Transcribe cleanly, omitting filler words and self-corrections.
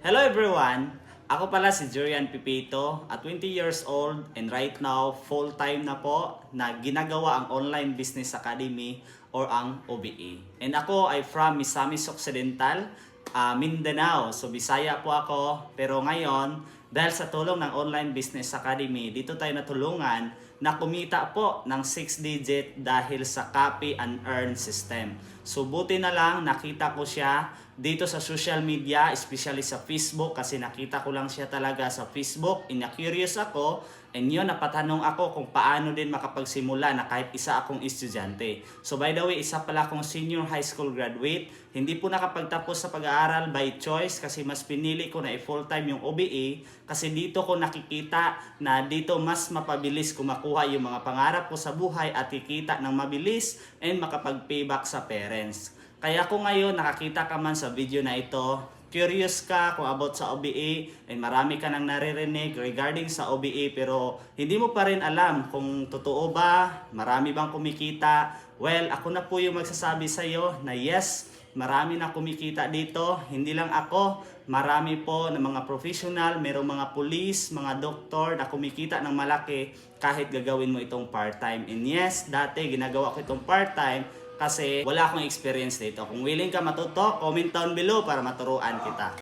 Hello everyone! Ako pala si Jurian Pipito, at 20 years old and right now full-time na po na ginagawa ang Online Business Academy or ang OBA. And ako ay from Misamis Occidental, Mindanao. So Bisaya po ako, pero ngayon dahil sa tulong ng Online Business Academy, dito tayo natulungan na kumita po ng 6 digit dahil sa copy and earn system. So buti na lang nakita ko siya dito sa social media, especially sa Facebook, kasi nakita ko lang siya talaga sa Facebook. Ina-curious ako, and yun, napatanong ako kung paano din makapagsimula na kahit isa akong estudyante. So by the way, isa pala akong senior high school graduate. Hindi po nakapagtapos sa pag-aaral by choice kasi mas pinili ko na i-full-time yung OBA kasi dito ko nakikita na dito mas mapabilis ko makuha yung mga pangarap ko sa buhay at kikita ng mabilis and makapag-payback sa parents. Kaya kung ngayon nakakita ka man sa video na ito, curious ka kung about sa OBA and marami ka nang naririnig regarding sa OBA pero hindi mo pa rin alam kung totoo ba, marami bang kumikita, well, ako na po yung magsasabi sa iyo na yes, marami na kumikita dito. Hindi lang ako, marami po ng mga professional, merong mga police, mga doktor na kumikita ng malaki kahit gagawin mo itong part-time. And yes, dati ginagawa ko itong part-time kasi wala akong experience dito. Kung willing ka matuto, comment down below para maturuan kita.